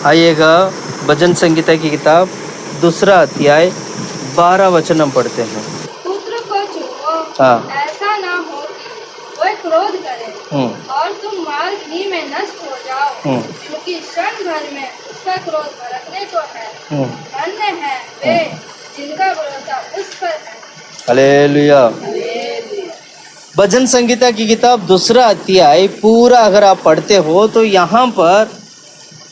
आइएगा भजन संगीता की किताब 2 अध्याय 12 वचन हम पढ़ते हैं। पुत्र को चुनो, हाँ। ऐसा ना हो कि वह क्रोध करे और तुम मार्ग ही में नष्ट हो जाओ, क्योंकि क्षण भर में उसका क्रोध भड़कने को है। धन्य है वे जिनका भरोसा उस पर है। हालेलुया। भजन संगीता की किताब 2 अध्याय पूरा अगर आप पढ़ते हो तो यहाँ पर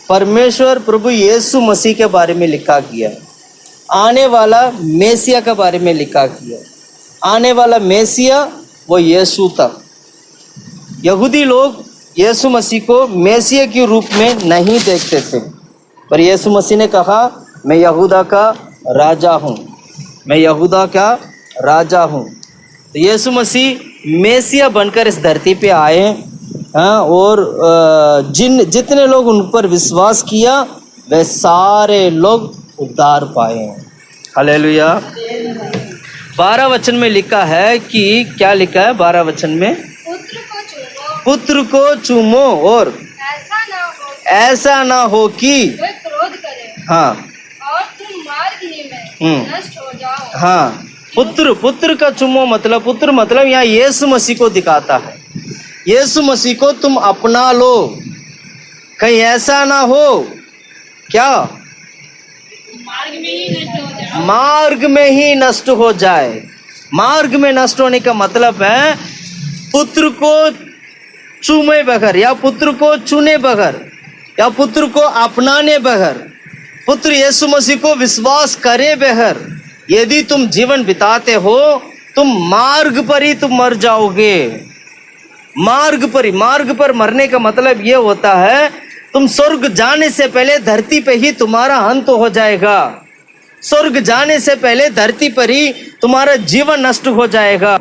परमेश्वर प्रभु यीशु मसीह के बारे में लिखा गया है। आने वाला मेसिया के बारे में लिखा गया है। आने वाला मेसिया वो यीशु था। यहूदी लोग यीशु मसीह को मेसिया के रूप में नहीं देखते थे, पर यीशु मसीह ने कहा मैं यहूदा का राजा हूँ, मैं यहूदा का राजा हूँ। तो यीशु मसीह मेसिया बनकर इस धरती पे आए। हाँ, और जितने लोग उन पर विश्वास किया वे सारे लोग उद्धार पाए हैं। हालेलुया। 12 वचन में लिखा है कि क्या लिखा है 12 वचन में? पुत्र को चूमो और ऐसा ना हो कि वे क्रोध करे। हाँ, और तुम मार्ग ही में नष्ट हो जाओ। हाँ, पुत्र का चुमो मतलब पुत्र मतलब यहाँ यीशु मसीह को दिखाता है। यीशु मसीह को तुम अपना लो, कहीं ऐसा ना हो क्या मार्ग में ही नष्ट हो जाए। मार्ग में नष्ट होने का मतलब है पुत्र को चूमे बगैर या पुत्र को चुने बगैर या पुत्र को अपनाने बगैर, पुत्र यीशु मसीह को विश्वास करे बगैर यदि तुम जीवन बिताते हो तुम मार्ग पर ही तुम मर जाओगे। मार्ग पर मरने का मतलब ये होता है तुम स्वर्ग जाने से पहले धरती पे ही तुम्हारा अंत हो जाएगा। स्वर्ग जाने से पहले धरती पर ही तुम्हारा जीवन नष्ट हो जाएगा।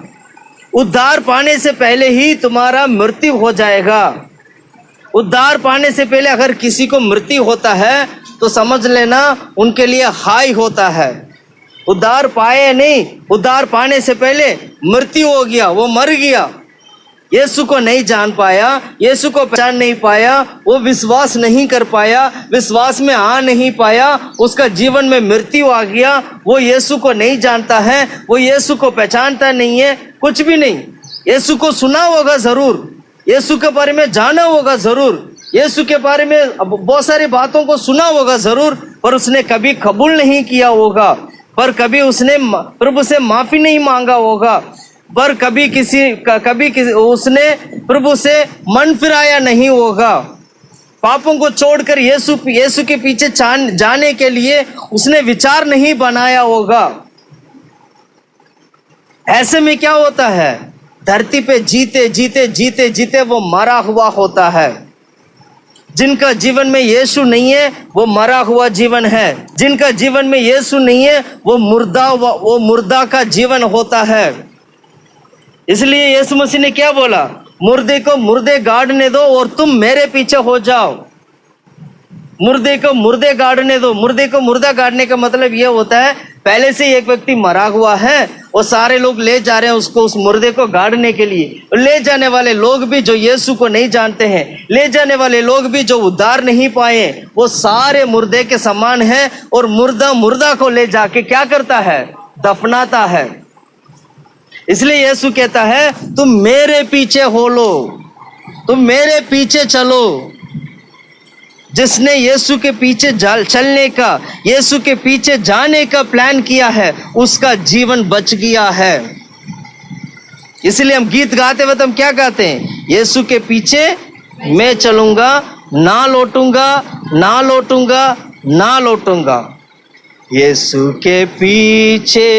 उद्धार पाने से पहले ही तुम्हारा मृत्यु हो जाएगा। उद्धार पाने से पहले अगर किसी को मृत्यु होता है तो समझ लेना उनके लिए हाय होता है। उद्धार पाए नहीं, उद्धार पाने से पहले मृत्यु हो गया, वो मर गया। यीशु को नहीं जान पाया, यीशु को पहचान नहीं पाया, वो विश्वास नहीं कर पाया, विश्वास में आ नहीं पाया, उसका जीवन में मृत्यु आ गया। वो यीशु को नहीं जानता है, वो यीशु को पहचानता नहीं है, कुछ भी नहीं। यीशु को सुना होगा जरूर, यीशु के बारे में जाना होगा जरूर, यीशु के बारे में बहुत सारी बातों को सुना होगा जरूर, पर उसने कभी कबूल नहीं किया होगा, पर कभी उसने प्रभु से माफी नहीं मांगा होगा, पर कभी उसने प्रभु से मन फिराया नहीं होगा। पापों को छोड़कर यीशु के पीछे जाने के लिए उसने विचार नहीं बनाया होगा। ऐसे में क्या होता है, धरती पे जीते वो मरा हुआ होता है। जिनका जीवन में यीशु नहीं है वो मरा हुआ जीवन है। जिनका जीवन में यीशु नहीं है वो मुर्दा का जीवन होता है। इसलिए यीशु मसीह ने क्या बोला, मुर्दे को मुर्दे गाड़ने दो और तुम मेरे पीछे हो जाओ। मुर्दे को मुर्दे गाड़ने दो। मुर्दे को मुर्दा गाड़ने का मतलब यह होता है पहले से एक व्यक्ति मरा हुआ है और सारे लोग ले जा रहे हैं उसको, उस मुर्दे को गाड़ने के लिए। ले जाने वाले लोग भी जो यीशु को नहीं जानते हैं, ले जाने वाले लोग भी जो उद्धार नहीं पाए, वो सारे मुर्दे के समान है। और मुर्दा को ले जाके क्या करता है, दफनाता है। इसलिए यीशु कहता है तुम मेरे पीछे हो लो, तुम मेरे पीछे चलो। जिसने यीशु के पीछे चलने का, यीशु के पीछे जाने का प्लान किया है उसका जीवन बच गया है। इसलिए हम गीत गाते वक्त हम क्या गाते हैं, यीशु के पीछे मैं चलूंगा, ना लौटूंगा, ना लौटूंगा, ना लौटूंगा। यीशु के पीछे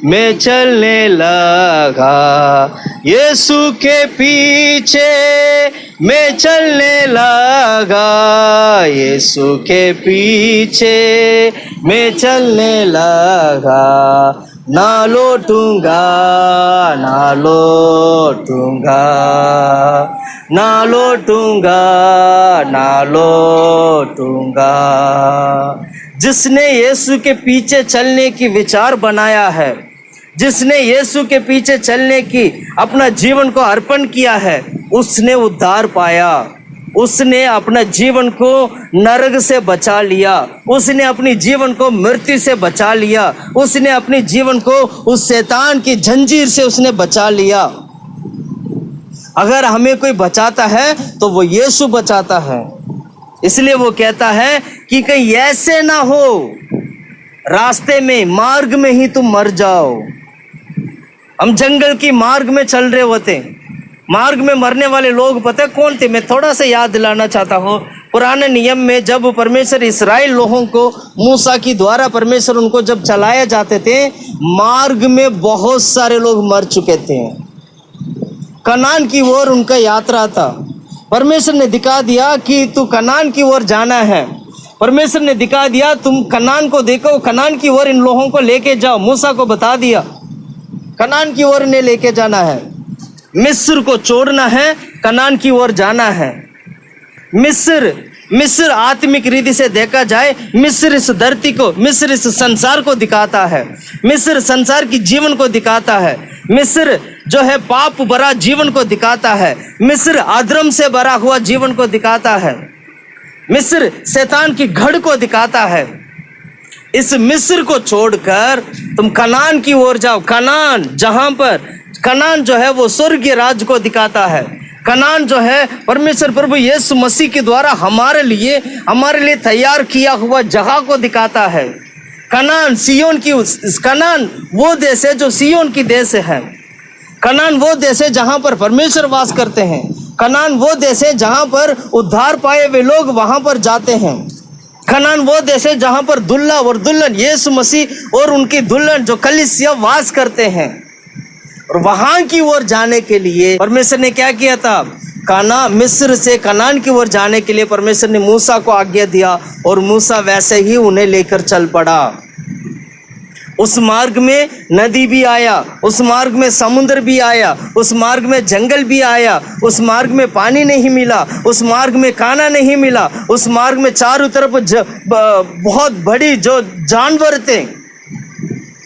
मैं चलने लगा, यीशु के पीछे मैं चलने लगा, यीशु के पीछे मैं चलने लगा। ना लौटूंगा, ना लौटूंगा, ना लौटूंगा, ना लौटूंगा। जिसने यीशु के पीछे चलने की विचार बनाया है, जिसने यीशु के पीछे चलने की अपना जीवन को अर्पण किया है, उसने उद्धार पाया। उसने अपना जीवन को नरक से बचा लिया, उसने अपनी जीवन को मृत्यु से बचा लिया, उसने अपने जीवन को उस शैतान की जंजीर से उसने बचा लिया। अगर हमें कोई बचाता है तो वो यीशु बचाता है। इसलिए वो कहता है कि कहीं ऐसे ना हो रास्ते में, मार्ग में ही तुम मर जाओ। हम जंगल की मार्ग में चल रहे होते, मार्ग में मरने वाले लोग पता है कौन थे? मैं थोड़ा सा याद दिलाना चाहता हूँ। पुराने नियम में जब परमेश्वर इस्राएल लोगों को मूसा की द्वारा परमेश्वर उनको जब चलाए जाते थे, मार्ग में बहुत सारे लोग मर चुके थे। कनान की ओर उनका यात्रा था। परमेश्वर ने दिखा दिया कि तू कनान की ओर जाना है। परमेश्वर ने दिखा दिया तुम कनान को देखो, कनान की ओर इन लोगों को लेके जाओ। मूसा को बता दिया कनान की ओर ने लेके जाना है, मिस्र को छोड़ना है, कनान की ओर जाना है। मिस्र आत्मिक रीति से देखा जाए, मिस्र इस धरती को, मिस्र इस संसार को दिखाता है, मिस्र संसार की जीवन को दिखाता है, मिस्र जो है पाप भरा जीवन को दिखाता है, मिस्र अधर्म से भरा हुआ जीवन को दिखाता है, मिस्र शैतान की घड़ को दिखाता है। इस मिस्र को छोड़कर तुम कनान की ओर जाओ। कनान जहां पर, कनान जो है वो स्वर्गीय राज्य को दिखाता है। कनान जो है परमेश्वर प्रभु यीशु मसीह के द्वारा हमारे लिए तैयार किया हुआ जगह को दिखाता है। कनान सियोन की, कनान वो देश है जो सियोन की देश है। कनान वो देश है जहां पर परमेश्वर वास करते हैं। कनान वो देश है जहां पर उद्धार पाए हुए लोग वहां पर जाते हैं। कनान वो देश है जहां पर दुल्हा और दुल्हन यीशु मसीह और उनकी दुल्हन जो कलीसिया वास करते हैं। और वहां की ओर जाने के लिए परमेश्वर ने क्या किया था? मिस्र से कनान की ओर जाने के लिए परमेश्वर ने मूसा को आज्ञा दिया और मूसा वैसे ही उन्हें लेकर चल पड़ा। उस मार्ग में नदी भी आया, उस मार्ग में समुद्र भी आया, उस मार्ग में जंगल भी आया, उस मार्ग में पानी नहीं मिला, उस मार्ग में खाना नहीं मिला, उस मार्ग में चारों तरफ बहुत बड़ी जो जानवर थे,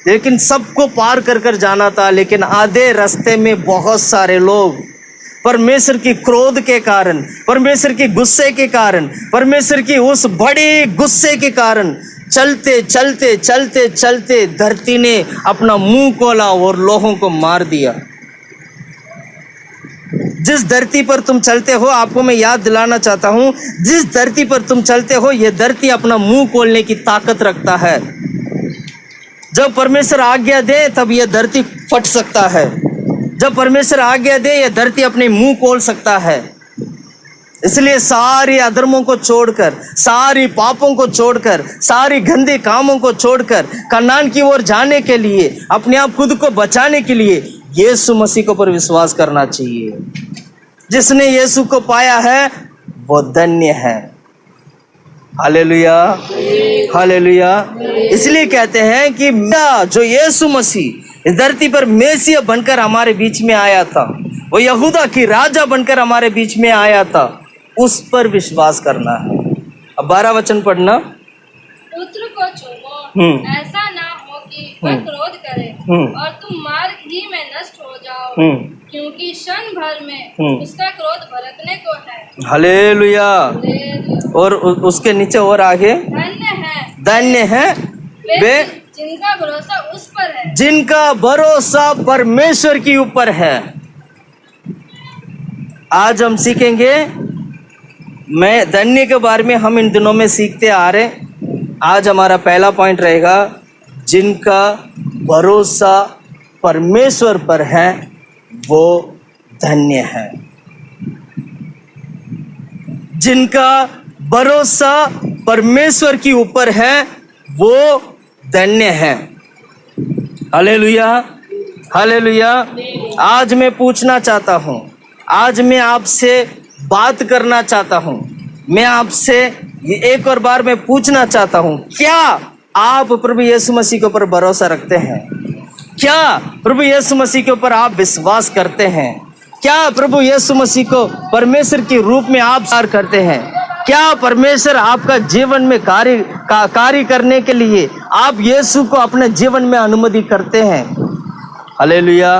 लेकिन सबको पार कर कर जाना था। लेकिन आधे रास्ते में बहुत सारे लोग परमेश्वर की क्रोध के कारण, परमेश्वर की गुस्से के कारण, परमेश्वर की उस बड़े गुस्से के कारण चलते चलते चलते चलते धरती ने अपना मुंह खोला और लोगों को मार दिया। जिस धरती पर तुम चलते हो, आपको मैं याद दिलाना चाहता हूं, जिस धरती पर तुम चलते हो यह धरती अपना मुंह खोलने की ताकत रखता है। जब परमेश्वर आज्ञा दे तब यह धरती फट सकता है। जब परमेश्वर आज्ञा दे यह धरती अपने मुंह खोल सकता है। इसलिए सारे अधर्मों को छोड़कर, सारी पापों को छोड़कर, सारी गंदे कामों को छोड़कर कनान की ओर जाने के लिए, अपने आप खुद को बचाने के लिए यीशु मसीह के ऊपर विश्वास करना चाहिए। जिसने यीशु को पाया है वो धन्य है। Hallelujah, hallelujah. इसलिए कहते हैं कि जो यीशु मसीह इस धरती पर मेसिया बनकर हमारे बीच में आया था, वो यहूदा की राजा बनकर हमारे बीच में आया था, उस पर विश्वास करना है। अब 12 वचन पढ़ना। पुत्र को चूमो, ऐसा ना हो कि वह क्रोध करे और तुम मार्ग ही में नष्ट हो जाओ, क्योंकि क्षण भर में उसका क्रोध भड़कने को है। हालेलुया। और उसके नीचे और आगे, धन्य है वे जिनका भरोसा उस पर है, जिनका भरोसा परमेश्वर के ऊपर है। आज हम सीखेंगे, मैं धन्य के बारे में हम इन दिनों में सीखते आ रहे। आज हमारा पहला पॉइंट रहेगा, जिनका भरोसा परमेश्वर पर है वो धन्य है। जिनका भरोसा परमेश्वर के ऊपर है वो धन्य है। Hallelujah, hallelujah. आज मैं पूछना चाहता हूँ, आज मैं आपसे बात करना चाहता हूँ, मैं आपसे एक और बार मैं पूछना चाहता हूँ, क्या आप प्रभु यीशु मसीह के ऊपर भरोसा रखते हैं? क्या प्रभु यीशु मसीह के ऊपर आप विश्वास करते हैं? क्या प्रभु यीशु मसीह को परमेश्वर के रूप में आप स्वीकार करते हैं? क्या परमेश्वर आपका जीवन में कार्य करने के लिए आप यीशु को अपने जीवन में अनुमति करते हैं? Hallelujah,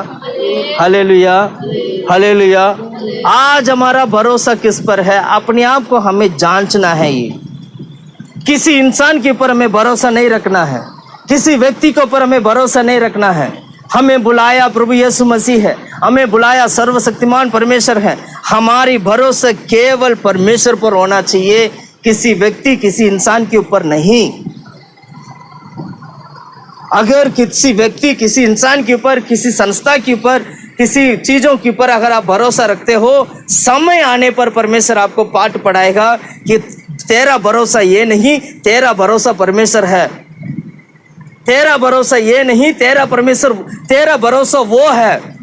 hallelujah, hallelujah. आज हमारा भरोसा किस पर है? अपने आप को हमें जांचना है। ये किसी इंसान के ऊपर हमें भरोसा नहीं रखना है, किसी व्यक्ति के ऊपर हमें भरोसा नहीं रखना है। हमें बुलाया प्रभु यीशु मसीह है, हमें बुलाया सर्वशक्तिमान परमेश्वर है। हमारी भरोसा केवल परमेश्वर पर होना चाहिए, किसी व्यक्ति किसी इंसान के ऊपर नहीं। अगर किसी व्यक्ति किसी इंसान के ऊपर, किसी संस्था के ऊपर, किसी चीजों के ऊपर अगर आप भरोसा रखते हो, समय आने पर परमेश्वर आपको पाठ पढ़ाएगा कि तेरा भरोसा ये नहीं, तेरा भरोसा परमेश्वर है। तेरा भरोसा ये नहीं, तेरा परमेश्वर, तेरा भरोसा वो है।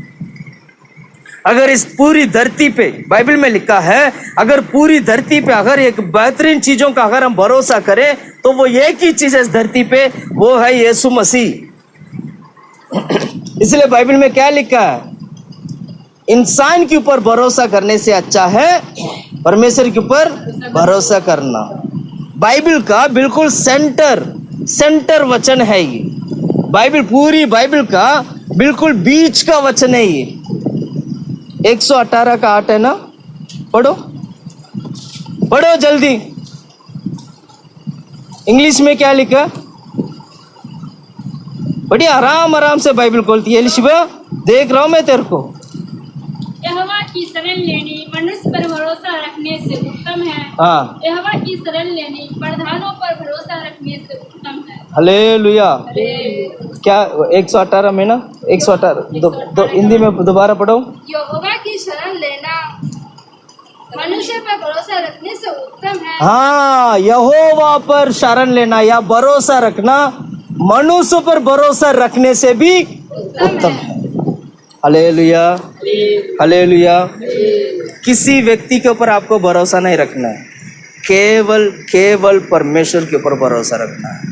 अगर इस पूरी धरती पे, बाइबल में लिखा है, अगर पूरी धरती पे अगर एक बेहतरीन चीजों का अगर हम भरोसा करें तो वो एक ही चीज है इस धरती पे, वो है यीशु मसीह। इसलिए बाइबल में क्या लिखा है? इंसान के ऊपर भरोसा करने से अच्छा है परमेश्वर के ऊपर भरोसा करना। बाइबल का बिल्कुल सेंटर वचन है ये। बाइबल, पूरी बाइबल का बिल्कुल बीच का वचन है ये। 118 का 8 है ना, पढ़ो पढ़ो जल्दी। इंग्लिश में क्या लिखा? बढ़िया, आराम आराम से बाइबल खोलती है। एलिशिबा, देख रहा हूं मैं तेरे को। यहोवा की शरण लेनी मनुष्य पर भरोसा रखने से उत्तम है। हाँ, यहोवा की शरण लेनी प्रधानों पर भरोसा रखने से उत्तम है। हालेलुया। क्या 118 में ना, 118 हिंदी में दोबारा पढ़ो। यहोवा की शरण लेना मनुष्य पर भरोसा रखने से उत्तम है। हाँ, यहोवा पर शरण लेना या भरोसा रखना मनुष्य पर भरोसा रखने से भी उत्तम है। Hallelujah, hallelujah. किसी व्यक्ति के ऊपर आपको भरोसा नहीं रखना है, केवल परमेश्वर के ऊपर भरोसा रखना है।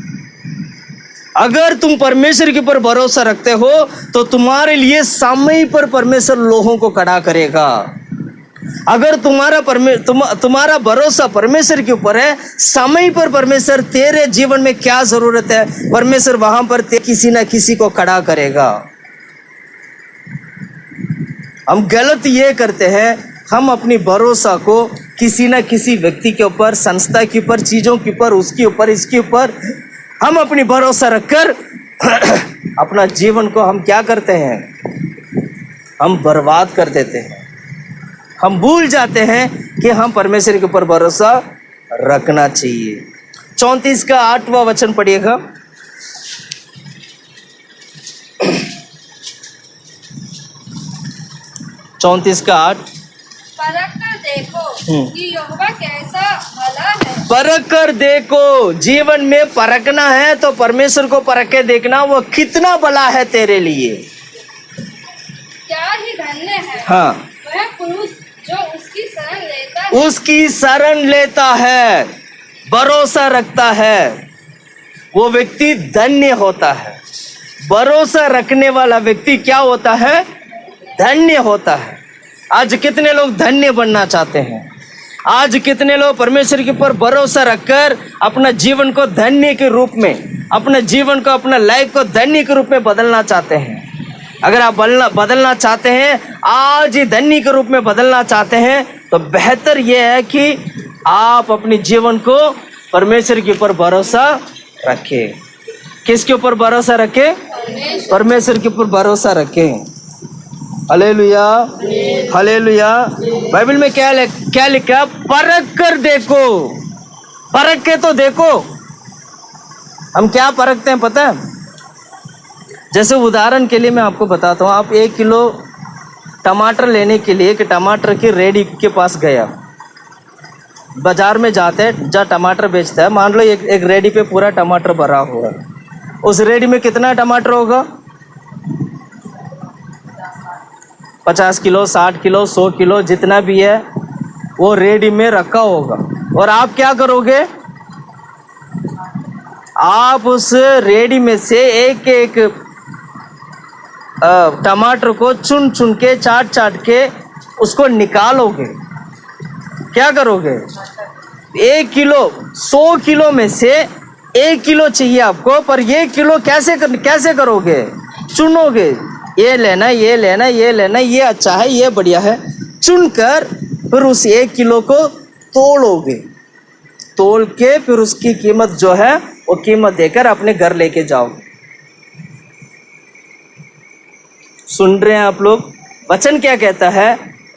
अगर तुम परमेश्वर के ऊपर भरोसा रखते हो तो तुम्हारे लिए समय पर परमेश्वर लोगों को खड़ा करेगा। अगर तुम्हारा भरोसा परमेश्वर के ऊपर है, समय पर परमेश्वर तेरे जीवन में क्या जरूरत है, परमेश्वर वहां पर किसी ना किसी को खड़ा करेगा। हम गलत ये करते हैं, हम अपनी भरोसा को किसी ना किसी व्यक्ति के ऊपर, संस्था के ऊपर, चीजों के ऊपर, उसके ऊपर, इसके ऊपर हम अपनी भरोसा रखकर अपना जीवन को हम क्या करते हैं? हम बर्बाद कर देते हैं। हम भूल जाते हैं कि हम परमेश्वर के ऊपर भरोसा रखना चाहिए। 34 का 8वां वचन पढ़िएगा। 34 का 8। परख कर देखो कि यहोवा कैसा भला है। परख कर देखो, जीवन में परखना है तो परमेश्वर को परख के देखना, वो कितना भला है तेरे लिए। क्या ही धन्य है हाँ, वह पुरुष जो उसकी शरण लेता है, उसकी शरण लेता है, भरोसा रखता है, वो व्यक्ति धन्य होता है। भरोसा रखने वाला व्यक्ति क्या होता है? धन्य होता है। आज कितने लोग धन्य बनना चाहते हैं? आज कितने लोग परमेश्वर के ऊपर भरोसा रखकर अपना जीवन को धन्य के रूप में, अपना जीवन को, अपना लाइफ को धन्य के रूप में बदलना चाहते हैं? अगर आप बदलना चाहते हैं, आज ही धन्य के रूप में बदलना चाहते हैं, तो बेहतर यह है कि आप अपने जीवन को परमेश्वर के ऊपर भरोसा रखें। किसके ऊपर भरोसा रखें? परमेश्वर के ऊपर भरोसा रखें। Hallelujah, hallelujah. बाइबल में क्या लिखा? परख कर देखो। परख के तो देखो। हम क्या परखते हैं पता है? जैसे उदाहरण के लिए मैं आपको बताता हूँ। आप 1 किलो टमाटर लेने के लिए कि टमाटर की रेडी के पास गया, बाजार में जाते हैं, जहाँ टमाटर बेचता है, मान लो एक रेडी पे पूरा टमाटर भरा हुआ है। उस रेडी में कितना टमाटर होगा? 50 किलो, 60 किलो, 100 किलो, जितना भी है वो रेडी में रखा होगा। और आप क्या करोगे? आप उस रेडी में से एक एक टमाटर को चुन चुन के, चाट के उसको निकालोगे। क्या करोगे? 1 किलो, 100 किलो में से 1 किलो चाहिए आपको, पर 1 किलो कैसे करोगे? चुनोगे। ये लेना, ये लेना, ये लेना, ये अच्छा है, ये बढ़िया है, चुनकर फिर उस 1 किलो को तोलोगे, तोल के फिर उसकी कीमत जो है वो कीमत देकर अपने घर लेके जाओगे। सुन रहे हैं आप लोग? वचन क्या कहता है?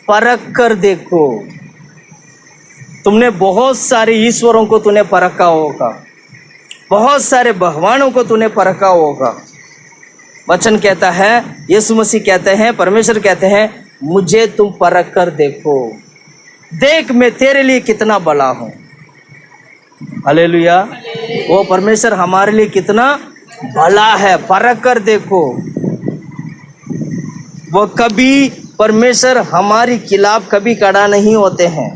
परख कर देखो। तुमने बहुत सारे ईश्वरों को तूने परखा होगा, बहुत सारे भगवानों को तूने परखा होगा। वचन कहता है, यीशु मसीह कहते हैं, परमेश्वर कहते हैं, मुझे तुम परख कर देखो, देख मैं तेरे लिए कितना भला हूं। हालेलुया। वो परमेश्वर हमारे लिए कितना भला है, परख कर देखो। वो कभी परमेश्वर हमारी खिलाफ कभी खड़ा नहीं होते हैं,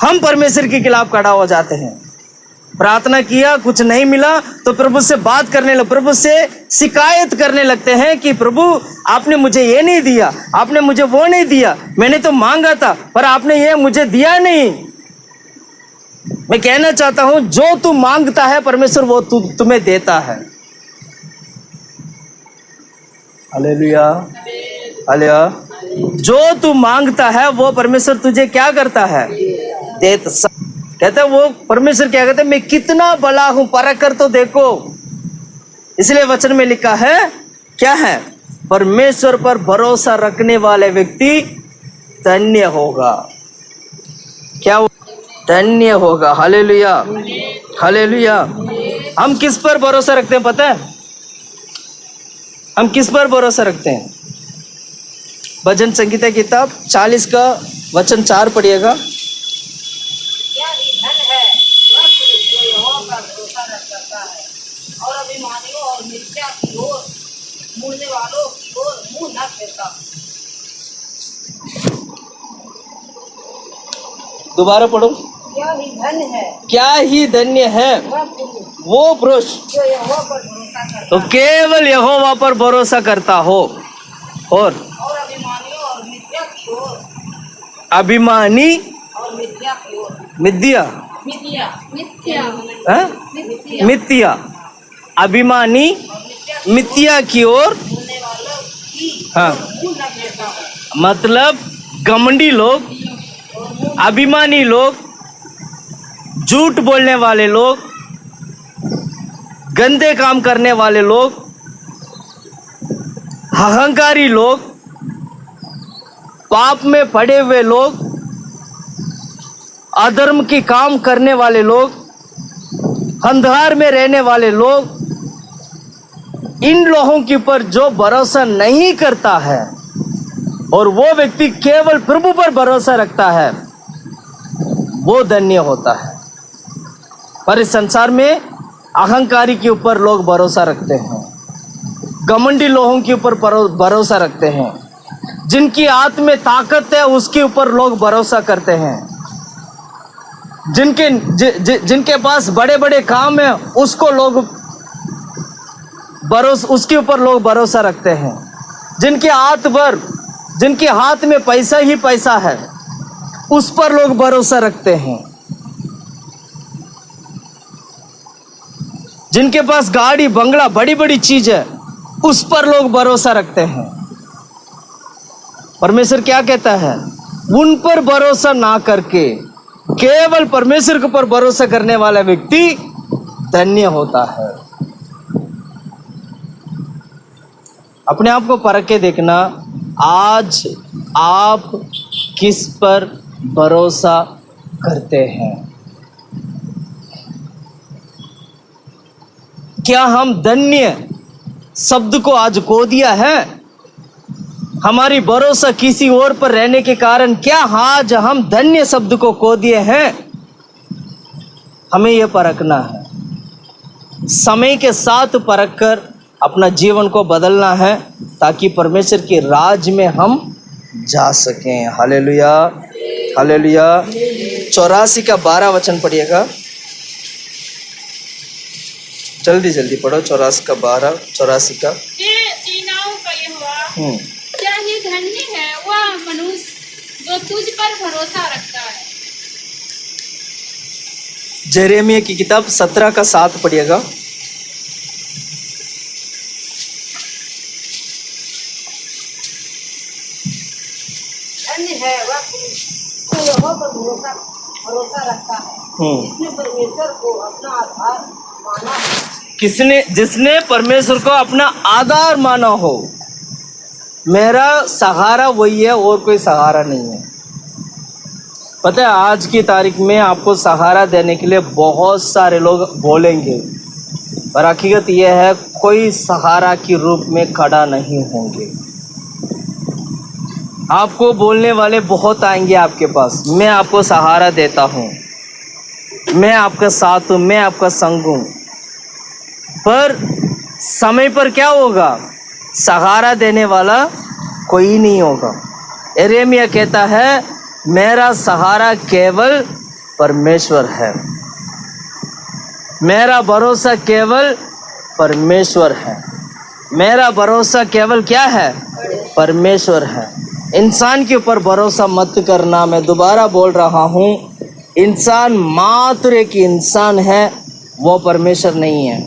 हम परमेश्वर के खिलाफ खड़ा हो जाते हैं। प्रार्थना किया, कुछ नहीं मिला तो प्रभु से बात करने लगे, प्रभु से शिकायत करने लगते हैं कि प्रभु आपने मुझे ये नहीं दिया, आपने मुझे वो नहीं दिया, मैंने तो मांगा था पर आपने ये मुझे दिया नहीं। मैं कहना चाहता हूं, जो तू मांगता है परमेश्वर वो तुम्हें देता है। Hallelujah, hallelujah. जो तू मांगता है वो परमेश्वर तुझे क्या करता है? देता। कहता है वो परमेश्वर क्या कहता है? मैं कितना भला हूं, परख कर तो देखो। इसलिए वचन में लिखा है, क्या है? परमेश्वर पर भरोसा रखने वाले व्यक्ति धन्य होगा। क्या धन्य होगा? Hallelujah, hallelujah. हम किस पर भरोसा रखते हैं पता है? हम किस पर भरोसा रखते हैं? भजन संगीता किताब 40 का वचन 4 पढ़िएगा। क्या ही धन है वह पुरुष जो यहोवा पर भरोसा रखता है और अभिमानियों और मिथ्या की ओर मुड़ने वालों की ओर मुंह न फेरता। दोबारा पढ़ो। क्या ही धन है, क्या ही धन्य है वो पुरुष जो यहोवा पर भरोसा करता तो केवल यहोवा पर भरोसा करता हो और अभिमानियों और मिथ्या की ओर अभिमानी और मिथ्या की ओर मिथ्या मिथ्या मिथ्या हाँ? मिथ्या अभिमानी मिथ्या की ओर मुड़ने वालों की हाँ, मुंह न फेरता। मतलब घमंडी लोग, अभिमानी लोग, झूठ बोलने वाले लोग, गंदे काम करने वाले लोग, अहंकारी लोग, पाप में पड़े हुए लोग, अधर्म की काम करने वाले लोग, अंधकार में रहने वाले लोग, इन लोगों के ऊपर जो भरोसा नहीं करता है और वो व्यक्ति केवल प्रभु पर भरोसा रखता है वो धन्य होता है। पर इस संसार में अहंकारी के ऊपर लोग भरोसा रखते हैं, घमंडी लोगों के ऊपर भरोसा रखते हैं, जिनकी हाथ में ताकत है उसके ऊपर लोग भरोसा करते हैं, जिनके पास बड़े बड़े काम है उसको लोग उसके ऊपर लोग भरोसा रखते हैं, जिनके हाथ में पैसा ही पैसा है उस पर लोग भरोसा रखते हैं, जिनके पास गाड़ी बंगला बड़ी बड़ी चीज है उस पर लोग भरोसा रखते हैं। परमेश्वर क्या कहता है? उन पर भरोसा ना करके केवल परमेश्वर के ऊपर भरोसा करने वाला व्यक्ति धन्य होता है। अपने आप को परख के देखना, आज आप किस पर भरोसा करते हैं? क्या हम धन्य शब्द को आज खो दिया है? हमारी भरोसा किसी और पर रहने के कारण क्या आज हम धन्य शब्द को खो दिए हैं? हमें यह परखना है, समय के साथ परख कर अपना जीवन को बदलना है ताकि परमेश्वर के राज में हम जा सकें। Hallelujah, hallelujah. 84 का 12 वचन पढ़िएगा, जल्दी जल्दी पढ़ो। 84 का 12, 84 का। सेनाओं का यहोवा, क्या ही धन्य है वह मनुष्य जो तुझ पर भरोसा रखता है। यिर्मयाह की किताब 17 का 7 पढ़िएगा। धन्य है वह पुरुष जो यहोवा पर भरोसा रखता है, जिसने परमेश्वर को अपना आधार माना है। जिसने परमेश्वर को अपना आधार माना हो। मेरा सहारा वही है और कोई सहारा नहीं है। पता है आज की तारीख में आपको सहारा देने के लिए बहुत सारे लोग बोलेंगे, पर हकीकत यह है कोई सहारा के रूप में खड़ा नहीं होंगे। आपको बोलने वाले बहुत आएंगे आपके पास, मैं आपको सहारा देता हूँ, मैं आपका साथ हूँ, मैं आपका संग हूँ, पर समय पर क्या होगा? सहारा देने वाला कोई नहीं होगा। यिर्मयाह कहता है मेरा सहारा केवल परमेश्वर है, मेरा भरोसा केवल परमेश्वर है, मेरा भरोसा केवल क्या है? परमेश्वर है। इंसान के ऊपर भरोसा मत करना। मैं दोबारा बोल रहा हूँ, इंसान मात्र एक इंसान है, वो परमेश्वर नहीं है।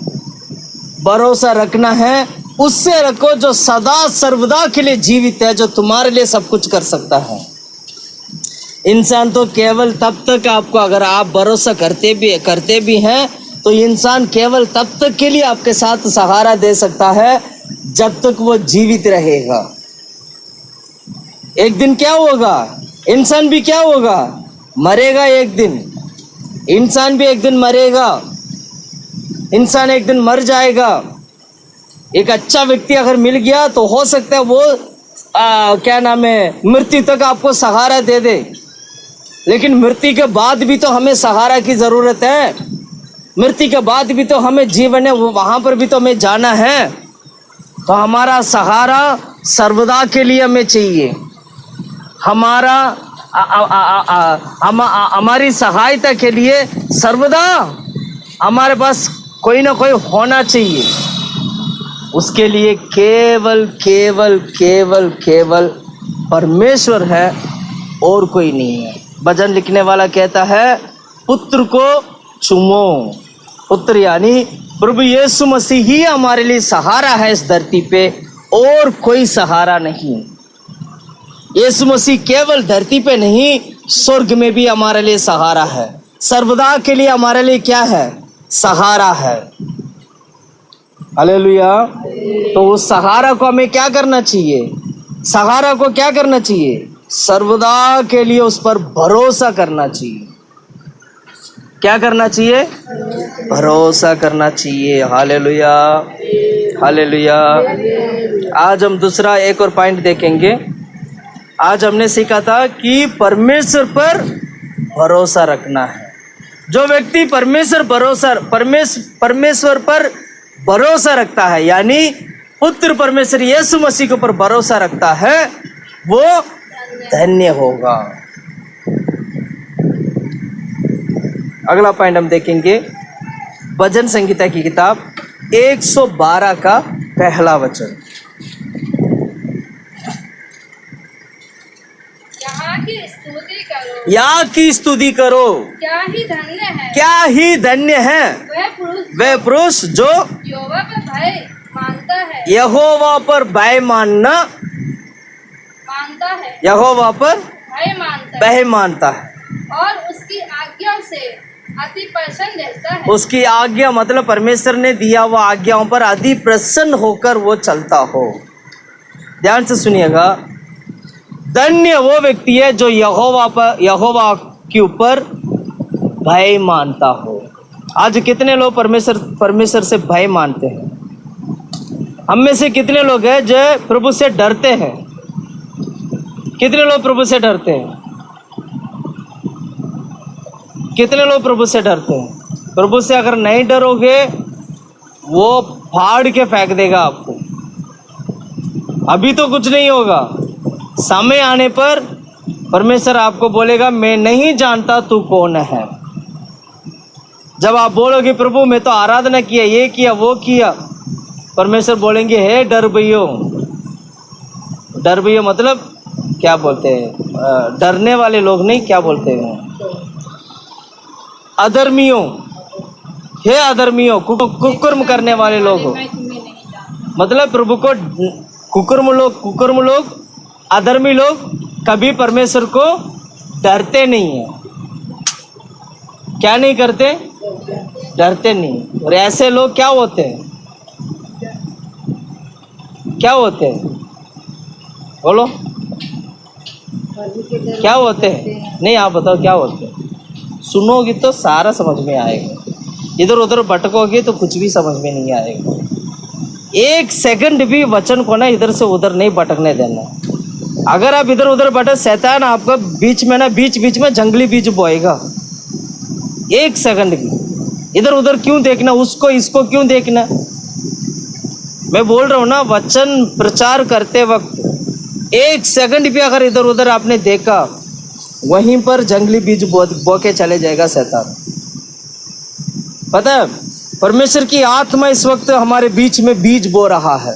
भरोसा रखना है उससे रखो जो सदा सर्वदा के लिए जीवित है, जो तुम्हारे लिए सब कुछ कर सकता है। इंसान तो केवल तब तक आपको, अगर आप भरोसा करते भी हैं तो इंसान केवल तब तक के लिए आपके साथ सहारा दे सकता है जब तक वो जीवित रहेगा। एक दिन क्या होगा? इंसान भी क्या होगा? मरेगा एक दिन। इंसान भी एक दिन मरेगा, इंसान एक दिन मर जाएगा। एक अच्छा व्यक्ति अगर मिल गया तो हो सकता है वो क्या नाम है, मृत्यु तक आपको सहारा दे दे, लेकिन मृत्यु के बाद भी तो हमें सहारा की जरूरत है। मृत्यु के बाद भी तो हमें जीवन है, वहां पर भी तो हमें जाना है। तो हमारा सहारा सर्वदा के लिए हमें चाहिए। हमारा हमारी सहायता के लिए सर्वदा हमारे पास कोई ना कोई होना चाहिए। उसके लिए केवल केवल केवल केवल परमेश्वर है और कोई नहीं है। भजन लिखने वाला कहता है पुत्र को चूमो। पुत्र यानी प्रभु यीशु मसीह ही हमारे लिए सहारा है इस धरती पे, और कोई सहारा नहीं। यीशु मसीह केवल धरती पे नहीं, स्वर्ग में भी हमारे लिए सहारा है। सर्वदा के लिए हमारे लिए क्या है? सहारा है। हालेलुया। तो उस सहारा को हमें क्या करना चाहिए? सहारा को क्या करना चाहिए? सर्वदा के लिए उस पर भरोसा करना चाहिए। क्या करना चाहिए? भरोसा करना चाहिए। Hallelujah, hallelujah. आज हम दूसरा एक और पॉइंट देखेंगे। आज हमने सीखा था कि परमेश्वर पर भरोसा रखना है। जो व्यक्ति परमेश्वर पर भरोसा रखता है, यानी पुत्र परमेश्वर यीशु मसीह के ऊपर भरोसा रखता है, वो धन्य होगा। अगला पॉइंट हम देखेंगे भजन संहिता की किताब 112 का पहला वचन। यहाँ की स्तुति करो। क्या ही धन्य है, क्या ही धन्य है वह पुरुष जो यहोवा पर भय मानता है। यहोवा पर भय मानता है, यहोवा पर भय मानता है और उसकी आज्ञा से अति प्रसन्न रहता है। उसकी आज्ञा मतलब परमेश्वर ने दिया हुआ आज्ञाओं पर अति प्रसन्न होकर वो चलता हो। ध्यान से सुनिएगा, धन्य वो व्यक्ति है जो यहोवा के ऊपर भय मानता हो। आज कितने लोग परमेश्वर से भय मानते हैं? हम में से कितने लोग हैं जो प्रभु से डरते हैं? कितने लोग प्रभु से डरते हैं? कितने लोग प्रभु से डरते हैं? प्रभु से अगर नहीं डरोगे वो फाड़ के फेंक देगा आपको। अभी तो कुछ नहीं होगा, समय आने पर परमेश्वर आपको बोलेगा मैं नहीं जानता तू कौन है। जब आप बोलोगे प्रभु मैं तो आराधना किया, ये किया, वो किया, परमेश्वर बोलेंगे हे डर भइयो। डर भइयो मतलब क्या बोलते हैं? डरने वाले लोग नहीं, क्या बोलते हैं? अधर्मियों। हे अधर्मियों, कुकर्म करने वाले लोग हो। मतलब प्रभु को कुकर्म लोग, अधर्मी लोग कभी परमेश्वर को डरते नहीं है। क्या नहीं करते? डरते नहीं। और ऐसे लोग क्या होते हैं? क्या होते हैं? बोलो, क्या होते हैं? नहीं, आप बताओ क्या होते हैं? सुनोगी तो सारा समझ में आएगा, इधर उधर भटकोगे तो कुछ भी समझ में नहीं आएगा। एक सेकंड भी वचन को ना इधर से उधर नहीं भटकने देना। अगर आप इधर उधर भटक, शैतान आपका बीच में जंगली बीज बोएगा। एक सेकंड भी इधर उधर क्यों देखना, उसको इसको क्यों देखना? मैं बोल रहा हूँ ना, वचन प्रचार करते वक्त एक सेकंड भी अगर इधर उधर आपने देखा, वहीं पर जंगली बीज बो के चले जाएगा शैतान। पता है, परमेश्वर की आत्मा इस वक्त हमारे बीच में बीज बो रहा है।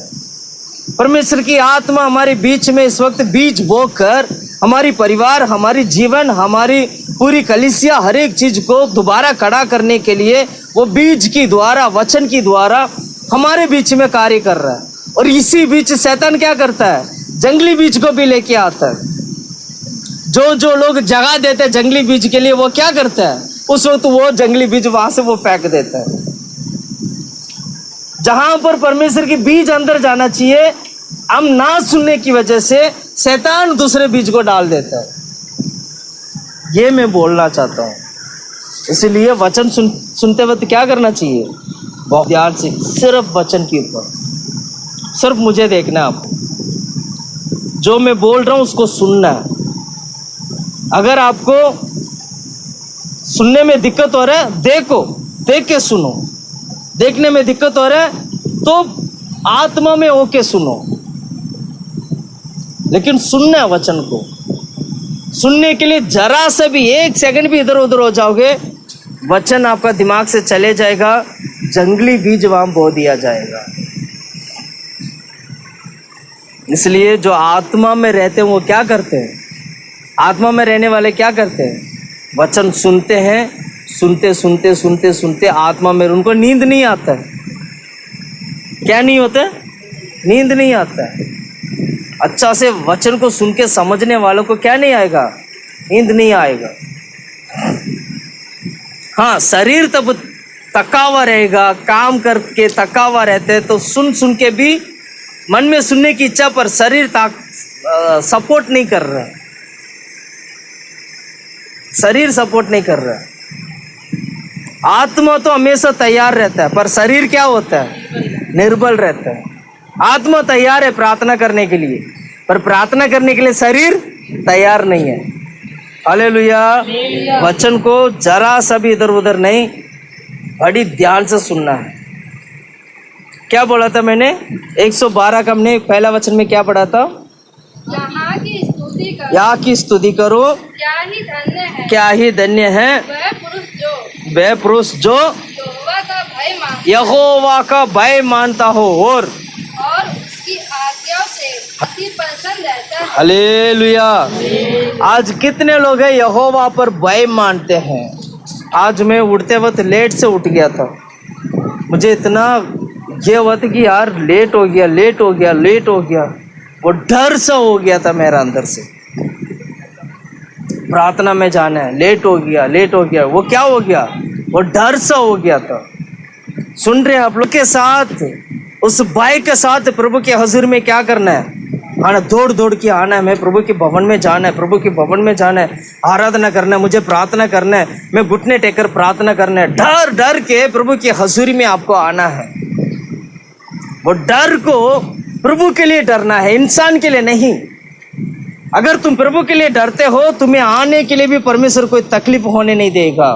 परमेश्वर की आत्मा हमारे बीच में इस वक्त बीज बोकर हमारी परिवार, हमारी जीवन, हमारी पूरी कलीसिया, हर एक चीज को दोबारा खड़ा करने के लिए वो बीज की द्वारा, वचन की द्वारा हमारे बीच में कार्य कर रहा है। और इसी बीच शैतान क्या करता है? जंगली बीज को भी लेके आता है। जो लोग जगह देते हैं जंगली बीज के लिए, वो क्या करता है? उस वक्त वो जंगली बीज वहां से वो फेंक देता है। जहां पर परमेश्वर की बीज अंदर जाना चाहिए, हम ना सुनने की वजह से शैतान दूसरे बीज को डाल देता है। ये मैं बोलना चाहता हूँ। इसलिए वचन सुनते वक्त क्या करना चाहिए? बहुत ध्यान से, सिर्फ वचन के ऊपर, सिर्फ मुझे देखना है आपको। जो मैं बोल रहा हूँ उसको सुनना है। अगर आपको सुनने में दिक्कत हो रहा है, देख के सुनो। देखने में दिक्कत हो रहा है तो आत्मा में होके सुनो, लेकिन सुनना है वचन को। सुनने के लिए जरा से भी एक सेकंड भी इधर उधर हो जाओगे, वचन आपका दिमाग से चले जाएगा, जंगली बीज वहां बो दिया जाएगा। इसलिए जो आत्मा में रहते हैं वो क्या करते हैं? आत्मा में रहने वाले क्या करते हैं? वचन सुनते हैं, सुनते आत्मा में उनको नींद नहीं आता है। क्या नहीं होता? नींद नहीं आता है। अच्छा से वचन को सुन के समझने वालों को क्या नहीं आएगा? नींद नहीं आएगा। हाँ, शरीर तब थका हुआ रहेगा, काम करके थका हुआ रहते हैं, तो सुन के भी मन में सुनने की इच्छा, पर शरीर सपोर्ट नहीं कर रहा। शरीर सपोर्ट नहीं कर रहा। आत्मा तो हमेशा तैयार रहता है, पर शरीर क्या होता है? निर्बल रहता है। आत्मा तैयार है प्रार्थना करने के लिए, पर प्रार्थना करने के लिए शरीर तैयार नहीं है। हालेलुया। वचन को जरा सा भी इधर उधर नहीं, बड़ी ध्यान से सुनना है। क्या बोला था मैंने? 112 का हमने पहला वचन में क्या पढ़ा था? यहाँ की स्तुति करो, यहाँ की स्तुति करो, क्या ही धन्य है, क्या ही धन्य है वह पुरुष जो यहोवा का भय मानता हो और उसकी आज्ञा से अति प्रसन्न रहता है। हालेलुया। आज कितने लोग हैं यहोवा पर भय मानते हैं? आज मैं उठते वक्त लेट से उठ गया था। मुझे इतना ये हुआ था कि यार लेट हो गया। वो डर सा हो गया था मेरा अंदर से। प्रार्थना में जाना है, लेट हो गया। वो क्या हो गया? वो डर सा हो गया था। सुन रहे हैं आप लोग? के साथ, उस भय के साथ प्रभु के हजूर में क्या करना है? आना, दौड़ के आना है। मैं प्रभु के भवन में जाना है, आराधना करना है, मुझे प्रार्थना करना है, मैं घुटने टेकर प्रार्थना करना है। डर के प्रभु के हजूरी में आपको आना है। वो डर को प्रभु के लिए डरना है, इंसान के लिए नहीं। अगर तुम प्रभु के लिए डरते हो, तुम्हें आने के लिए भी परमेश्वर कोई तकलीफ होने नहीं देगा।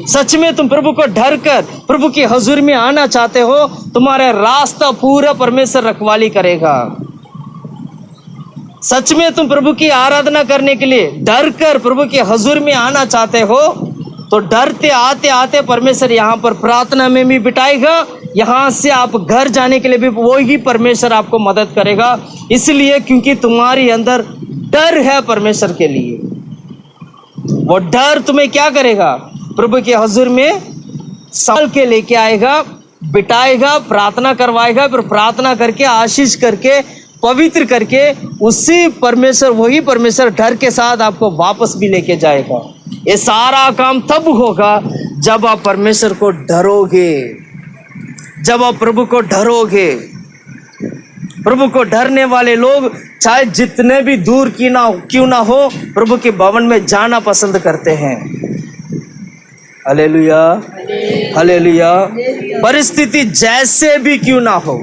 सच में तुम प्रभु को डर कर प्रभु की हजूर में आना चाहते हो, तुम्हारा रास्ता पूरा परमेश्वर रखवाली करेगा। सच में तुम प्रभु की आराधना करने के लिए डर कर प्रभु के हजूर में आना चाहते हो, तो डरते आते परमेश्वर यहाँ पर प्रार्थना में भी बिठाएगा। यहाँ से आप घर जाने के लिए भी वही परमेश्वर आपको मदद करेगा। इसलिए क्योंकि तुम्हारी अंदर डर है परमेश्वर के लिए। वो डर तुम्हें क्या करेगा? प्रभु के हजूर में साल के लेके आएगा, बिठाएगा, प्रार्थना करवाएगा, फिर प्रार्थना करके आशीष करके पवित्र करके उसी परमेश्वर, वही परमेश्वर डर के साथ आपको वापस भी लेके जाएगा। ये सारा काम तब होगा जब आप परमेश्वर को डरोगे, जब आप प्रभु को डरोगे। प्रभु को डरने वाले लोग चाहे जितने भी दूर क्यों ना हो, प्रभु के भवन में जाना पसंद करते हैं। Hallelujah, hallelujah. परिस्थिति जैसे भी क्यों ना हो,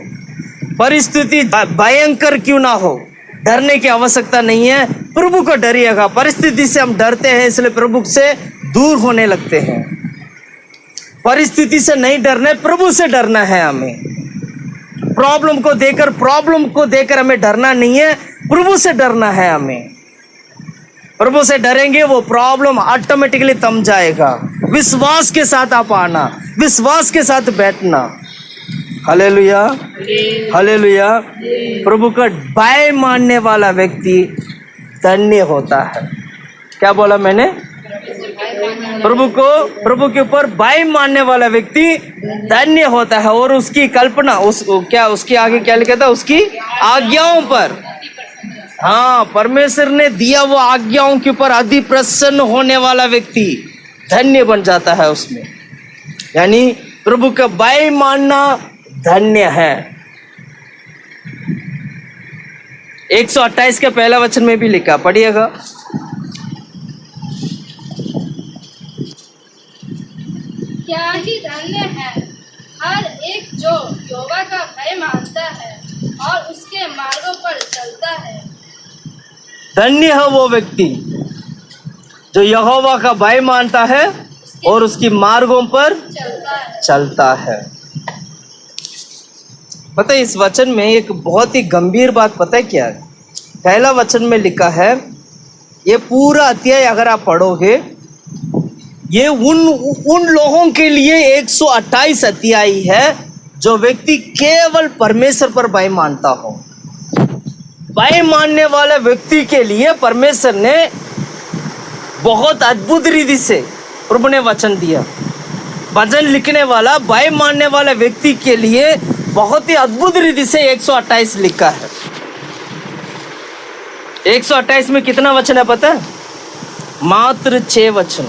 परिस्थिति भयंकर क्यों ना हो, डरने की आवश्यकता नहीं है। प्रभु को डरिएगा। परिस्थिति से हम डरते हैं, इसलिए प्रभु से दूर होने लगते हैं। परिस्थिति से नहीं डरना है, प्रभु से डरना है हमें। प्रॉब्लम को देकर हमें डरना नहीं है, प्रभु से डरना है हमें। प्रभु से डरेंगे, वो प्रॉब्लम ऑटोमेटिकली थम जाएगा। विश्वास के साथ आप आना, विश्वास के साथ बैठना। Hallelujah, hallelujah. प्रभु का भय मानने वाला व्यक्ति धन्य होता है। क्या बोला मैंने? प्रभु के ऊपर भय मानने वाला व्यक्ति धन्य होता है। और उसकी कल्पना, उसकी आगे क्या लिखा था? उसकी आज्ञाओं पर, हाँ, परमेश्वर ने दिया वो आज्ञाओं के ऊपर अति प्रसन्न होने वाला व्यक्ति धन्य बन जाता है उसमें। यानी प्रभु का भय मानना धन्य है। 128 के पहला वचन में भी लिखा, पढ़िएगा। क्या ही धन्य है हर एक जो यहोवा का भय मानता है और उसके मार्गों पर चलता है। धन्य है वो व्यक्ति जो यहोवा का भय मानता है और उसकी मार्गों पर चलता है। पता है, इस वचन में एक बहुत ही गंभीर बात पता है क्या है? पहला वचन में लिखा है, ये पूरा अध्याय अगर आप पढ़ोगे, ये उन लोगों के लिए 128 अध्याय है जो व्यक्ति केवल परमेश्वर पर भय मानता हो। भय मानने वाले व्यक्ति के लिए परमेश्वर ने बहुत अद्भुत रीति से प्रभु ने वचन दिया। भजन लिखने वाला भय मानने वाले व्यक्ति के लिए बहुत ही अद्भुत रीति से 128 लिखा है। 128 में कितना वचन है पता है? मात्र 6 वचन,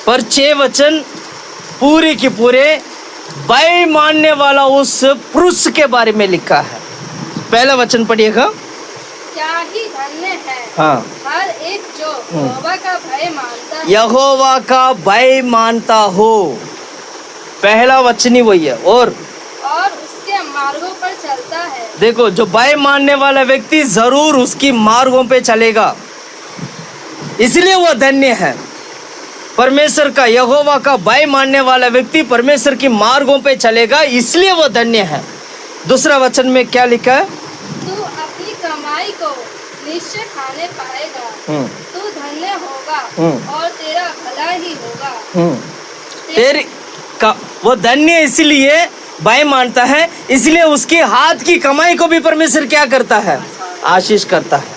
पर 6 वचन पूरे के पूरे भय मानने वाला उस पुरुष के बारे में लिखा है। पहला वचन पढ़िएगा। क्या ही धन्य है हाँ, हर एक जो यहोवा का भय मानता है। यहोवा का भय मानता हो, पहला वचन ही वही है। और उसके मार्गों पर चलता है। देखो, जो भय मानने वाला व्यक्ति जरूर उसकी मार्गों पे चलेगा, इसलिए वो धन्य है। परमेश्वर का, यहोवा का भय मानने वाला व्यक्ति परमेश्वर की मार्गों पे चलेगा, इसलिए वो धन्य है। दूसरा वचन में क्या लिखा है? तू अपनी कमाई को निश्चय खाने पाएगा, तू धन्य होगा और तेरा भला ही होगा। वो धन्य इसलिए भय मानता है, इसलिए उसके हाथ की कमाई को भी परमेश्वर क्या करता है? आशीष करता है।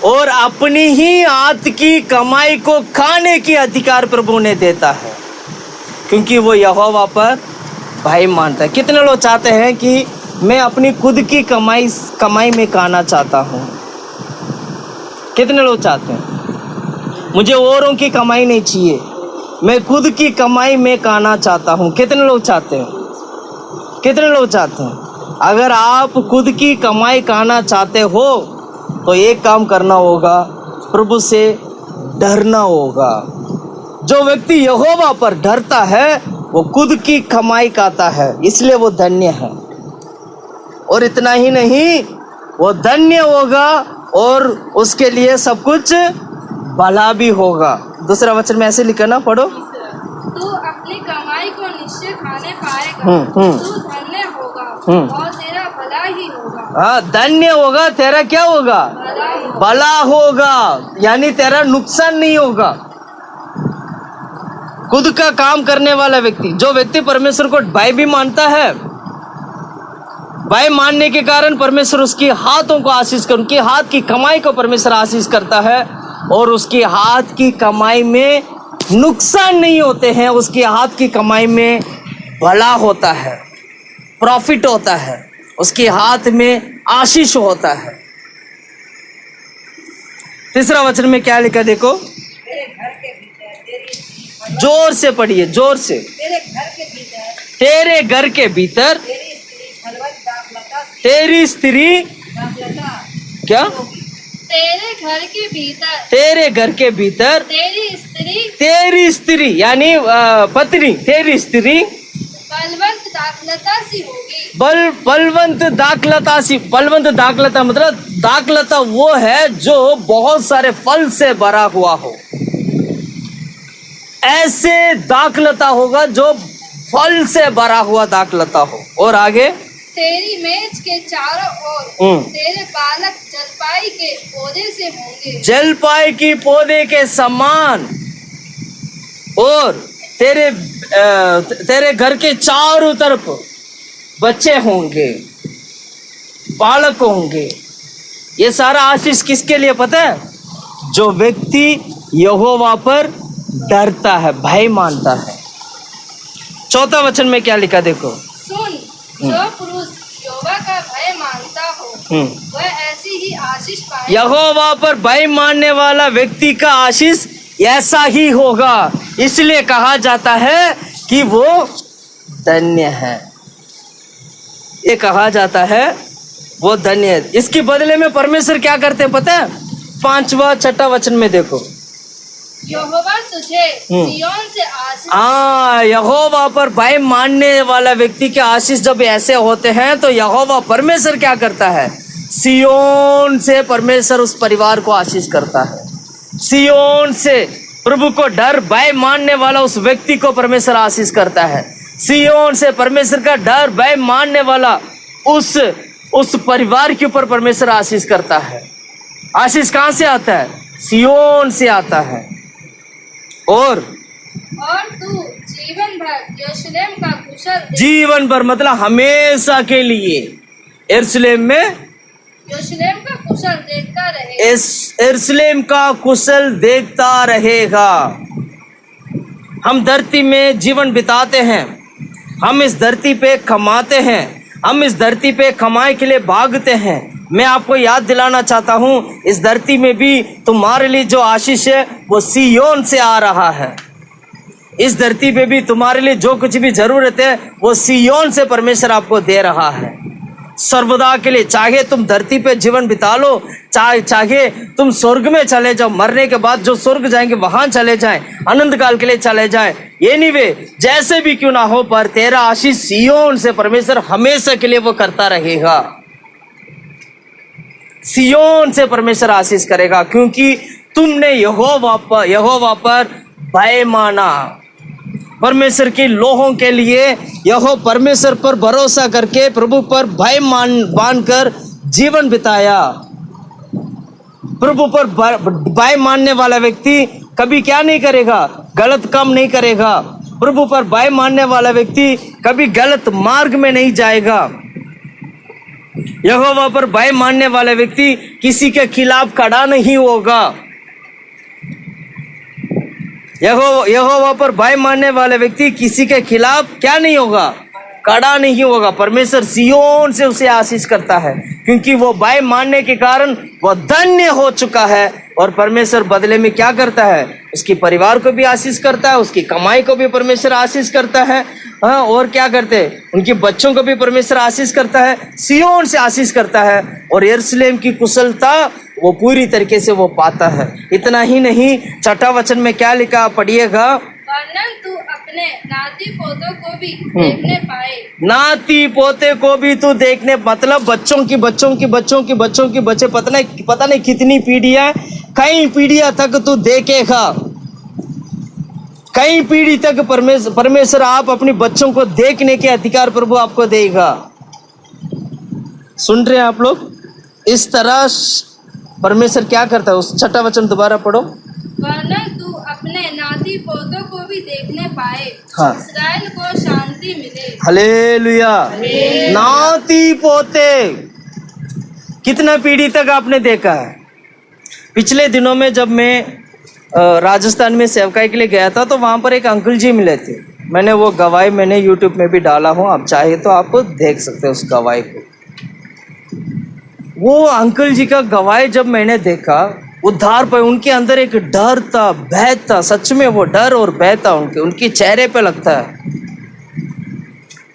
और अपनी ही हाथ की कमाई को खाने की अधिकार प्रभु ने देता है, क्योंकि वो यहोवा पर भय मानता है। कितने लोग चाहते हैं कि मैं अपनी खुद की कमाई में खाना चाहता हूँ? कितने लोग चाहते हैं? मुझे औरों की कमाई नहीं चाहिए, मैं खुद की कमाई में खाना चाहता हूँ। कितने लोग चाहते हैं? कितने लोग चाहते हैं? अगर आप खुद की कमाई खाना चाहते हो तो एक काम करना होगा, प्रभु से डरना होगा। जो व्यक्ति यहोवा पर डरता है वो खुद की कमाई खाता है, इसलिए वो धन्य है। और इतना ही नहीं, वो धन्य होगा और उसके लिए सब कुछ भला भी होगा। दूसरा वचन में ऐसे लिखा ना, पढ़ो। तू अपनी कमाई को निश्चय खाने पाएगा, तू धन्य होगा और तेरा भला ही होगा। हाँ, धन्य होगा, तेरा क्या होगा? भला होगा, यानी तेरा नुकसान नहीं होगा। खुद का काम करने वाला व्यक्ति, जो व्यक्ति परमेश्वर को भय भी मानता है, भय मानने के कारण परमेश्वर उसकी हाथों को आशीष कर, उनके हाथ की कमाई को परमेश्वर आशीष करता है और उसके हाथ की कमाई में नुकसान नहीं होते हैं, उसके हाथ की कमाई में भला होता है, प्रॉफिट होता है, उसके हाथ में आशीष होता है। तीसरा वचन में क्या लिखा देखो, तेरे घर के भीतर तेरी स्त्री जोर से पढ़िए, जोर से। तेरे घर के भीतर तेरे घर के भीतर तेरी स्त्री फलवत दाखलता तेरी स्त्री दाखलता क्या, तेरे घर के भीतर तेरे घर के भीतर तेरी स्त्री यानी पत्नी, तेरी स्त्री बलवंत दाखलता सी होगी। बलवंत दाखलता सी। बलवंत दाखलता मतलब दाखलता वो है जो बहुत सारे फल से भरा हुआ हो, ऐसे दाखलता होगा जो फल से भरा हुआ दाखलता हो। और आगे, तेरी मेज के चारों ओर तेरे बालक जलपाई के पौधे से होंगे, जलपाई की पौधे के समान। और तेरे घर के चारों तरफ बच्चे होंगे, बालक होंगे। ये सारा आशीष किसके लिए पता है? जो व्यक्ति यहोवा पर डरता है, भय मानता है। चौथा वचन में क्या लिखा देखो, सुन, जो पुरुष यहोवा का भय मानता हो वह ऐसी ही आशीष पाए। यहोवा पर भय मानने वाला व्यक्ति का आशीष ऐसा ही होगा। इसलिए कहा जाता है कि वो धन्य है। ये कहा जाता है वो धन्य है। इसके बदले में परमेश्वर क्या करते हैं पता है? 5वां 6वां वचन में देखो, यहोवा तुझे सिय्योन से आशीष। यहोवा पर भय मानने वाला व्यक्ति के आशीष जब ऐसे होते हैं तो यहोवा परमेश्वर क्या करता है? सिय्योन से परमेश्वर उस परिवार को आशीष करता है। सिय्योन से प्रभु को डर भय मानने वाला उस व्यक्ति को परमेश्वर आशीष करता है। सिय्योन से परमेश्वर का डर भय मानने वाला उस परिवार के ऊपर परमेश्वर आशीष करता है। आशीष कहाँ से आता है? सिय्योन से आता है। और तू जीवन भर यरूशलेम का कुशल, जीवन भर मतलब हमेशा के लिए यरूशलेम में यरूशलेम का कुशल देखता रहे। यरूशलेम का कुशल देखता रहेगा। हम धरती में जीवन बिताते हैं, हम इस धरती पे कमाते हैं, हम इस धरती पे कमाई के लिए भागते हैं। मैं आपको याद दिलाना चाहता हूँ, इस धरती में भी तुम्हारे लिए जो आशीष है वो सिय्योन से आ रहा है। इस धरती पे भी तुम्हारे लिए जो कुछ भी जरूरत है वो सिय्योन से परमेश्वर आपको दे रहा है सर्वदा के लिए। चाहे तुम धरती पे जीवन बिता लो, चाहे तुम स्वर्ग में चले जाओ, मरने के बाद जो स्वर्ग जाएंगे वहां चले जाएं, अनंत काल के लिए चले जाएं, एनीवे जैसे भी क्यों ना हो, पर तेरा आशीष सिय्योन से परमेश्वर हमेशा के लिए वो करता रहेगा। सिय्योन से परमेश्वर आशीष करेगा क्योंकि तुमने यहोवा पर भय माना। परमेश्वर के लोगों के लिए यहोवा परमेश्वर पर भरोसा करके प्रभु पर भय मानकर जीवन बिताया। प्रभु पर भय मानने वाला व्यक्ति कभी क्या नहीं करेगा? गलत काम नहीं करेगा। प्रभु पर भय मानने वाला व्यक्ति कभी गलत मार्ग में नहीं जाएगा। यहोवा पर भय मानने वाला व्यक्ति किसी के खिलाफ खड़ा नहीं होगा। यहोवा पर भय मानने वाले व्यक्ति किसी के खिलाफ क्या नहीं होगा? खड़ा नहीं होगा। परमेश्वर सिय्योन से उसे आशीष करता है क्योंकि वो भय मानने के कारण वो धन्य हो चुका है। और परमेश्वर बदले में क्या करता है? उसके परिवार को भी आशीष करता है, उसकी कमाई को भी परमेश्वर आशीष करता है। हाँ, और क्या करते हैं? उनके बच्चों को भी परमेश्वर आशीष करता है, सिय्योन से आशीष करता है। और यरूशलेम की कुशलता वो पूरी तरीके से वो पाता है। इतना ही नहीं, 6वां वचन में क्या लिखा पढ़िएगा, वरन तू अपने नाती पोतों को भी देखने पाए। नाती पोते को भी तू देखने, मतलब बच्चों की बच्चे, पता नहीं कितनी पीढ़ियां, कई पीढ़ियां तक तू देखेगा। कई पीढ़ी तक परमेश्वर आप अपने बच्चों को देखने के अधिकार प्रभु आपको देगा। सुन रहे हैं आप लोग? इस तरह परमेश्वर क्या करता है? उस 6वां वचन दोबारा पढ़ो। वरन तू अपने नाती पोतों को भी देखने पाए, हाँ। इस्राएल को शांति मिले। हालेलुया। नाती पोते कितना पीढ़ी तक आपने देखा है? पिछले दिनों में जब मैं राजस्थान में सेवकाई के लिए गया था तो वहाँ पर एक अंकल जी मिले थे। मैंने वो गवाही यूट्यूब में भी डाला हूँ, आप चाहे तो आप देख सकते हो उस गवाही को। वो अंकल जी का गवाही जब मैंने देखा, उद्धार पर उनके अंदर एक डर था, भय था, सच में वो डर और भय था उनके चेहरे पे लगता है।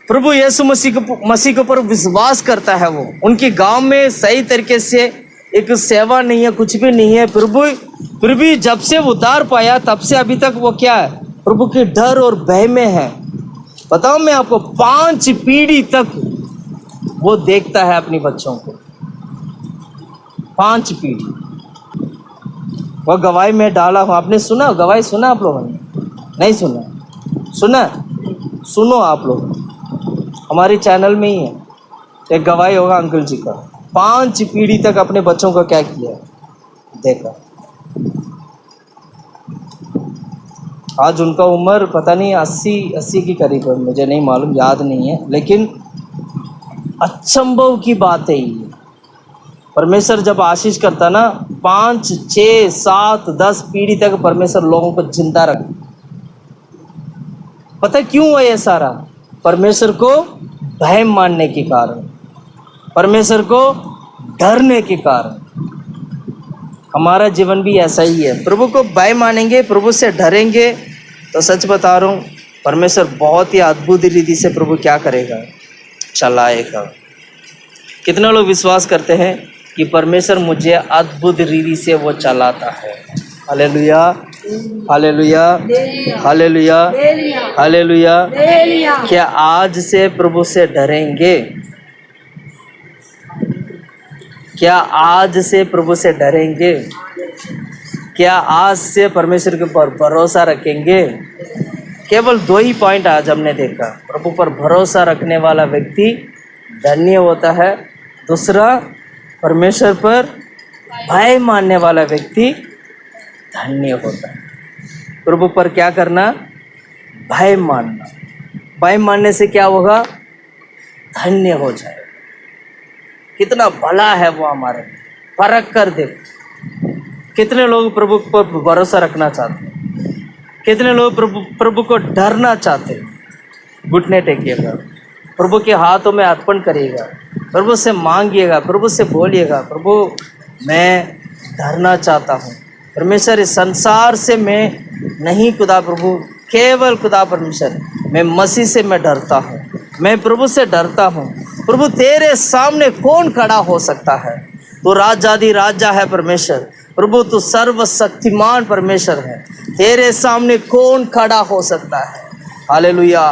प्रभु यीशु मसीह के ऊपर विश्वास करता है वो। उनके गांव में सही तरीके से एक सेवा नहीं है, कुछ भी नहीं है। फिर भी जब से उद्धार पाया तब से अभी तक वो क्या है, प्रभु के डर और भय में है। बताओ मैं आपको, 5 पीढ़ी तक वो देखता है अपने बच्चों को, 5 पीढ़ी। वह गवाही में डाला हूँ। आपने सुना गवाही? सुना आप लोगों ने? नहीं सुना? सुना? सुनो आप लोग, हमारे चैनल में ही है, एक गवाही होगा अंकल जी का। 5 पीढ़ी तक अपने बच्चों को क्या किया देखा। आज उनका उम्र पता नहीं 80 की करीब है, मुझे नहीं मालूम, याद नहीं है, लेकिन अचंभव की बात है ये। परमेश्वर जब आशीष करता ना, 5, 6, 7, 10 पीढ़ी तक परमेश्वर लोगों को जिंदा रख। पता क्यों है ये सारा? परमेश्वर को भय मानने के कारण, परमेश्वर को डरने के कारण। हमारा जीवन भी ऐसा ही है। प्रभु को भय मानेंगे, प्रभु से डरेंगे, तो सच बता रहा हूँ परमेश्वर बहुत ही अद्भुत रीति से प्रभु क्या करेगा, चलाएगा। कितने लोग विश्वास करते हैं कि परमेश्वर मुझे अद्भुत रीति से वो चलाता है? Hallelujah, hallelujah, hallelujah, hallelujah. क्या आज से प्रभु से डरेंगे? क्या आज से प्रभु से डरेंगे? क्या आज से परमेश्वर के ऊपर भरोसा रखेंगे? केवल 2 ही पॉइंट आज हमने देखा। प्रभु पर भरोसा रखने वाला व्यक्ति धन्य होता है। दूसरा, परमेश्वर पर भय मानने वाला व्यक्ति धन्य होता है। प्रभु पर क्या करना? भय मानना। भय मानने से क्या होगा? धन्य हो जाए। कितना भला है वो हमारे लिए, परख कर देखो। कितने लोग प्रभु पर भरोसा रखना चाहते हैं? कितने लोग प्रभु को डरना चाहते हैं? घुटने टेकिएगा, प्रभु के हाथों में अर्पण करिएगा, प्रभु से मांगिएगा, प्रभु से बोलिएगा, प्रभु मैं डरना चाहता हूँ। परमेश्वर, इस संसार से मैं नहीं खुदा प्रभु, केवल खुदा परमेश्वर, मैं मसीह से मैं डरता हूँ, मैं प्रभु से डरता हूँ। प्रभु तेरे सामने कौन खड़ा हो सकता है? तो राजाधि राजा है परमेश्वर। प्रभु तू सर्वशक्तिमान परमेश्वर है, तेरे सामने कौन खड़ा हो सकता है? हालेलुया।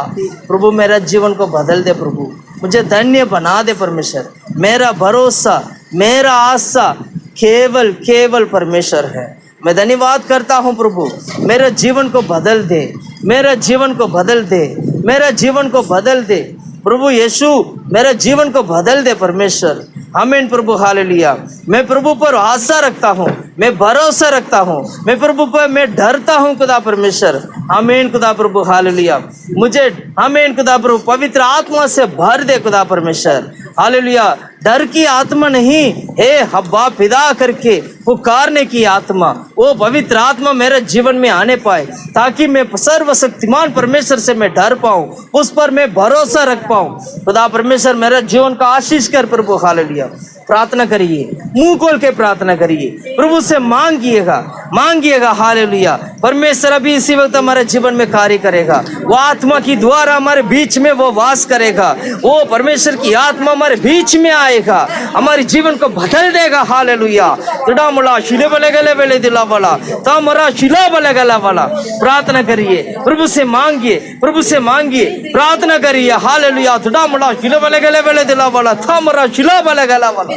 प्रभु मेरा जीवन को बदल दे, प्रभु मुझे धन्य बना दे परमेश्वर। मेरा भरोसा, मेरा आशा केवल परमेश्वर है। मैं धन्यवाद करता हूँ प्रभु, मेरे जीवन को बदल दे, मेरा जीवन को बदल दे, मेरा जीवन को बदल दे प्रभु यीशु, मेरे जीवन को बदल दे परमेश्वर। आमीन प्रभु, हालेलुया। मैं प्रभु पर आशा रखता हूँ, मैं भरोसा रखता हूँ, मैं प्रभु पर मैं डरता हूँ खुदा परमेश्वर। आमीन खुदा प्रभु, हालेलुया। मुझे आमीन खुदा प्रभु पवित्र आत्मा से भर दे खुदा परमेश्वर। हालेलुया। डर की आत्मा नहीं, हे हब्बा फिदा करके पुकारने की आत्मा, वो पवित्र आत्मा मेरे जीवन में आने पाए, ताकि मैं सर्वशक्तिमान परमेश्वर से मैं डर पाऊं, उस पर मैं भरोसा रख पाऊं। खुदा परमेश्वर मेरे जीवन का आशीष कर प्रभु। हालेलुया। प्रार्थना करिए, मुंह खोल के प्रार्थना करिए, प्रभु से मांगिएगा, मांगिएगा। हालेलुया। परमेश्वर अभी इसी वक्त हमारे जीवन में कार्य करेगा। वो आत्मा की द्वारा हमारे बीच में वो वास करेगा। वो परमेश्वर की आत्मा हमारे बीच में आएगा, हमारे जीवन को बदल देगा। हालेलुया। तुड़ा मुला शिले बले गले वेले दिला वाला, ता मरा शिला बले गला वाला। प्रार्थना करिए, प्रभु से मांगिए, प्रभु से मांगिए, प्रार्थना करिए। हालेलुया। तुड़ा मुला शिले बले गले वेले दिला वाला, ता मरा शिला बले गला वाला।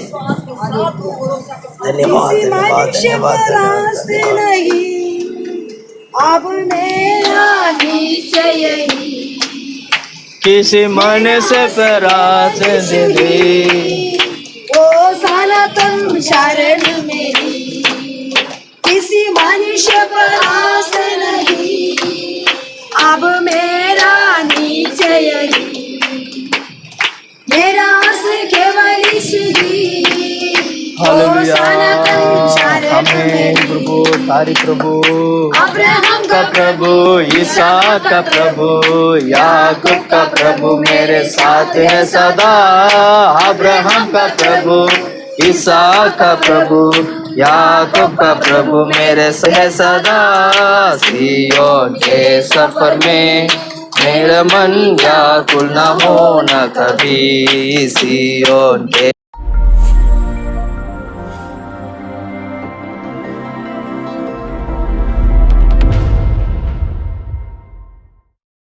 धन्यवाद, धन्यवाद, धन्यवाद। नहीं, अब मेरा निश्चय ही, किसी मन से परात दे, ओ सनातन शरण मेरी, किसी मनुष्य पर आस नहीं, अब मेरा निश्चय ही, मेरा आस केवल ईश्वर ही, ओ सनातन शरण आमीन प्रभु, सारी प्रभु अब्राहम का प्रभु, इसहाक का प्रभु, याकूब का प्रभु मेरे साथ है सदा। अब्राहम का प्रभु, इसहाक का प्रभु, याकूब का प्रभु मेरे से है सदा। सियोन के सफर में मेरा मन व्याकुल न होना कभी। सियोन के